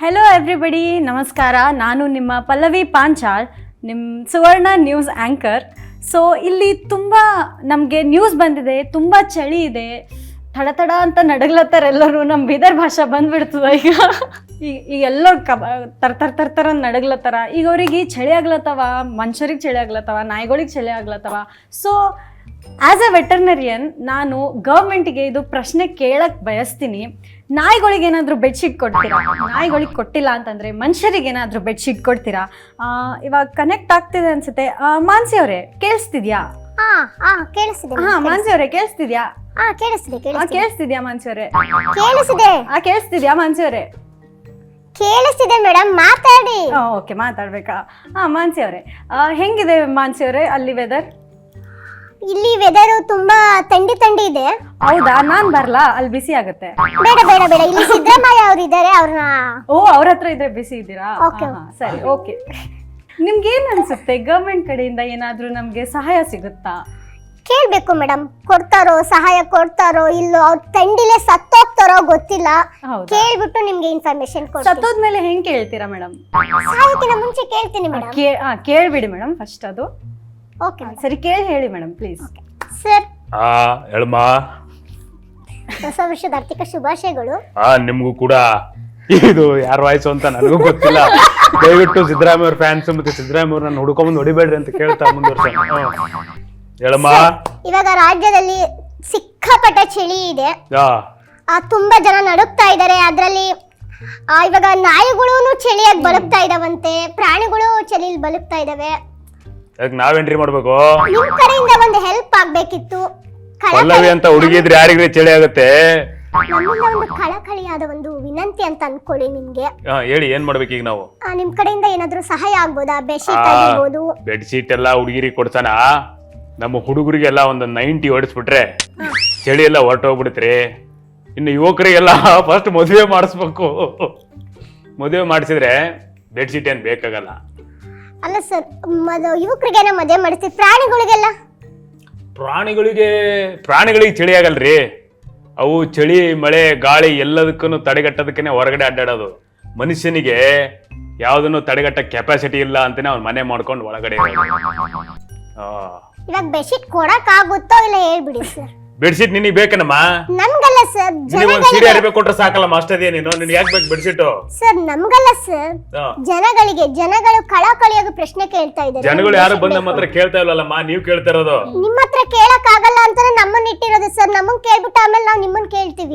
Hello everybody, ನಮಸ್ಕಾರ. ನಾನು ನಿಮ್ಮ ಪಲ್ಲವಿ ಪಾಂಚಾಳ್, ನಿಮ್ಮ ಸುವರ್ಣ ನ್ಯೂಸ್ ಆ್ಯಂಕರ್. ಸೊ ಇಲ್ಲಿ ತುಂಬ ನಮಗೆ ನ್ಯೂಸ್ ಬಂದಿದೆ, ತುಂಬ ಚಳಿ ಇದೆ, ತಡ ಅಂತ ನಡಗ್ಲತ್ತಾರ ಎಲ್ಲರೂ. ನಮ್ಮ ಬೀದರ್ ಭಾಷೆ ಬಂದ್ಬಿಡ್ತದ ಈಗ ಎಲ್ಲರೂ ತರ ನಡಗ್ಲತ್ತಾರ. ಈಗ ಅವ್ರಿಗೆ ಚಳಿ ಆಗ್ಲತ್ತವ, ಮನುಷ್ಯರಿಗೆ ಚಳಿ ಆಗ್ಲತ್ತವ, ನಾಯಿಗಳಿಗೆ ಚಳಿ ಆಗ್ಲತ್ತವ. ಸೊ ಆ್ಯಸ್ ಎ ವೆಟರ್ನರಿಯನ್ ನಾನು ಗೌರ್ಮೆಂಟಿಗೆ ಇದು ಪ್ರಶ್ನೆ ಕೇಳಕ್ಕೆ ಬಯಸ್ತೀನಿ. ನಾಯಿಗಳಿಗೆ ಏನಾದರೂ ಬೆಡ್ಶೀಟ್ ಕೊಡ್ತೀರಾ? ನಾಯಿಗಳಿಗೆ ಕೊಟ್ಟಿಲ್ಲ ಅಂತಂದರೆ ಮನುಷ್ಯರಿಗೆ ಏನಾದರೂ ಬೆಡ್ಶೀಟ್ ಕೊಡ್ತೀರಾ? ಇವಾಗ ಕನೆಕ್ಟ್ ಆಗ್ತಿದೆ ಅನ್ಸುತ್ತೆ. ಮಾನ್ಸಿ ಅವರೇ, ಕೇಳಿಸ್ತಿದ್ಯಾ? ಮಾನ್ಸಿ ಅವರೇ, ಕೇಳಿಸ್ತಿದ್ಯಾ? ಕೇಳಿಸ್ತಿದ್ಯಾ ಮಾನ್ಸಿ ಅವರೇ? ಕೇಳಿಸ್ತಿದ್ಯಾ ಮಾನ್ಸಿ ಅವರೇ? ಕೇಳಿಸ್ತಿದೆ ಮೇಡಮ್, ಮಾತಾಡಿ. ಓಕೆ, ಮಾತಾಡ್ಬೇಕಾ? ಮಾನ್ಸಿ ಅವರೇ, ಹೆಂಗಿದೆ ಮಾನ್ಸಿ ಅವರೇ ಅಲ್ಲಿ ವೆದರ್? ಇಲ್ಲಿ ವೆದರ್ ತುಂಬಾ ಥಂಡಿ ಇದೆ. ಹೌದಾ? ನಾನ್ ಬರ್ಲಾ? ಅಲ್ಲಿ ಬಿಸಿ ಆಗುತ್ತೆ. ಬೇಡ ಬೇಡ ಬೇಡ, ಇಲ್ಲಿ ಸಿದ್ದರಾಮಯ್ಯ ಅವ್ರು ಇದ್ದಾರೆ, ಅವ್ರನ್ನ. ಅವ್ರ ಹತ್ರ ಇದ್ರೆ ಬಿಸಿ ಇದ್ದೀರಾ? ಸರಿ, ಓಕೆ. ನಿಮ್ಗೆ ಏನ್ ಅನ್ಸುತ್ತೆ, ಗವರ್ಮೆಂಟ್ ಕಡೆಯಿಂದ ಏನಾದ್ರೂ ನಮ್ಗೆ ಸಹಾಯ ಸಿಗುತ್ತಾ? ಕೇಳ್ಬೇಕು ಮೇಡಮ್, ಕೊಡ್ತಾರೋ, ಸಹಾಯ ಕೊಡ್ತಾರೋ ಇಲ್ಲೋ, ಅವ್ರ ಥಂಡಿಲೆ ಸತ್ತೋಗ್ತಾರೋ ಗೊತ್ತಿಲ್ಲ. ಕೇಳ್ಬಿಟ್ಟು ನಿಮ್ಗೆ ಇನ್ಫಾರ್ಮೇಶನ್ ಕೊಡ್ತೀನಿ. ಸತ್ತೋದ್ಮೇಲೆ ಹೆಂಗ್ ಕೇಳ್ತೀರಾ ಮೇಡಮ್? ಸಹಾಯಕ್ಕಿಂತ ಮುಂಚೆ ಕೇಳ್ತೀನಿ ಮೇಡಮ್. ಕೇಳ್ಬಿಡಿ ಮೇಡಮ್ ಫಸ್ಟ್ ಅದು. ಓಕೆ ಸರಿ, ಕೇಳಿ ಹೇಳಿ ಮೇಡಮ್ ಪ್ಲೀಸ್. ಸರ್, ಹೇಳಮ್ಮ. ಹೊಸ ವರ್ಷದ ಆರ್ಥಿಕ ಶುಭಾಶಯಗಳು. ನಿಮ್ಗೂ ಕೂಡ. ಇದು ಯಾರ ವಾಯ್ಸು ಅಂತ ನನಗೂ ಗೊತ್ತಿಲ್ಲ. ದಯವಿಟ್ಟು ಸಿದ್ದರಾಮಯ್ಯ ಅವ್ರ ಫ್ಯಾನ್ಸ್ ಮತ್ತೆ ಸಿದ್ದರಾಮಯ್ಯ ಅವ್ರನ್ನ ಹುಡ್ಕೊಂಬಂದು ಹೊಡಿಬೇಡ್ರಿ ಅಂತ ಕೇಳ್ತಾ ಮುಂದುವರ್ಸ. ಹೇಳಮ್ಮ. ಇವಾಗ ರಾಜ್ಯದಲ್ಲಿ ಸಿಕ್ಕಾಪಟ್ಟೆ ಚಳಿ ಇದೆ, ತುಂಬಾ ಜನ ನಡುಕ್ತಾ ಇದ್ದಾರೆ. ಅದ್ರಲ್ಲಿ ಇವಾಗ ನಾಯಿಗಳು ಚಳಿಯಾಗಿ ಬದುಕ್ತಾ ಇದಾವಂತೆ, ಪ್ರಾಣಿಗಳು ಚಳಿಯಲ್ಲಿ ಬದುಕ್ತಾ ಇದಾವೆ. ನಾವ್ ಎಂಟ್ರಿ ಮಾಡ್ಬೇಕು? ನಿಮ್ ಕಡೆಯಿಂದ ಒಂದು ಹೆಲ್ಪ್ ಆಗ್ಬೇಕಿತ್ತು. ಪಲ್ಲವಿ ಅಂತ ಹುಡುಗಿದ್ರೆ ಯಾರಿಗ್ರೆ ಚಳಿ ಆಗುತ್ತೆ? ನಮ್ಮಿಂದ ಒಂದು ಕಳಕಳಿಯಾದ ಒಂದು ವಿನಂತಿ ಅಂತ ಅನ್ಕೊಳ್ಳಿ ನಿಮ್ಗೆ. ಹೇಳಿ, ಏನ್ ಮಾಡ್ಬೇಕು ಈಗ ನಾವು? ನಿಮ್ ಕಡೆಯಿಂದ ಏನಾದ್ರೂ ಸಹಾಯ ಆಗ್ಬೋದಾ? ಬೆಡ್ಶೀಟ್ ಆಗಿರ್ಬೋದು. ಬೆಡ್ಶೀಟ್ ಎಲ್ಲ ಹುಡುಗಿರಿಗೆ ಕೊಡ್ತಾನ? ನಮ್ಮ ಹುಡುಗರಿಗೆಲ್ಲ ಒಂದು 90 ಹೊಡಿಸ್ಬಿಟ್ರೆ ಚಳಿ ಎಲ್ಲ ಹೊರಟೋಗ್ಬಿಡ್ತ್ರಿ. ಇನ್ನು ಯುವಕರಿಗೆಲ್ಲ ಫಸ್ಟ್ ಮದುವೆ ಮಾಡಿಸ್ಬೇಕು. ಮದುವೆ ಮಾಡಿಸಿದ್ರೆ ಬೆಡ್ಶೀಟ್ ಏನ್ ಬೇಕಾಗಲ್ಲ. ಅಲ್ಲ ಸರ್, ಯುವಕರಿಗೆಲ್ಲ ಮದುವೆ ಮಾಡಿಸ್ತೀವಿ, ಪ್ರಾಣಿಗಳಿಗೆಲ್ಲ? ಪ್ರಾಣಿಗಳಿಗೆ ಚಳಿ ಆಗಲ್ರಿ. ಅವು ಚಳಿ, ಮಳೆ, ಗಾಳಿ ಎಲ್ಲದಕ್ಕೂ ತಡೆಗಟ್ಟೋದಕ್ಕೆ ಹೊರಗಡೆ ಅಡ್ಡಾಡೋದು. ಮನುಷ್ಯನಿಗೆ ಯಾವ್ದನ್ನು ತಡೆಗಟ್ಟ ಕೆಪಾಸಿಟಿ ಇಲ್ಲ ಅಂತಾನೆ ಅವ್ನ ಮನೆ ಮಾಡ್ಕೊಂಡು ಒಳಗಡೆ. ಇವಾಗ ಬೆಡ್ಶೀಟ್ ಕೊಡಕ್ ಆಗುತ್ತೋ ಇಲ್ಲ ಹೇಳ್ಬಿಡಿ ಸರ್. ಬೆಡ್ಶೀಟ್ ನಿನಗೆ ಬೇಕನಮ್ಮ? ನಮ್ಗಲ್ಲ ಸರ್, ಸೀರೆ ಅರಿಬೇಕು ಕೊಟ್ರೆ ಸಾಕಲ್ಲಮ್ಮ, ಅಷ್ಟೇ. ನೀನು ನಿನ್ಗೆ ಯಾಕೆ ಬೇಕು ಬೆಡ್ಶೀಟ್? ಸರ್ ನಮ್ಗಲ್ಲ ಸರ್, ಜನಗಳು ಕಳಕಳಿಯಾಗಿ ಪ್ರಶ್ನೆ ಕೇಳ್ತಾ ಇದ್ದಾರೆ. ಜನಗಳು ಯಾರು ಬಂದ ನಮ್ಮ ಹತ್ರ ಕೇಳ್ತಾ ಇಲ್ಲಲ್ಲಮ್ಮ, ನೀವು ಕೇಳ್ತಾ ಇರೋದು. ನಿಮ್ಮ ಹತ್ರ ಕೇಳಕ್ ಆಗಲ್ಲ ಅಂತಾನೆ ನಮ್ಮನ್ನ ಇಟ್ಟಿರೋದು ಸರ್. ನಮ್ಮನ್ನ ಕೇಳ್ಬಿಟ್ಟು ಆಮೇಲೆ ನಾವು ನಿಮ್ಮನ್ನ ಕೇಳ್ತೀವಿ.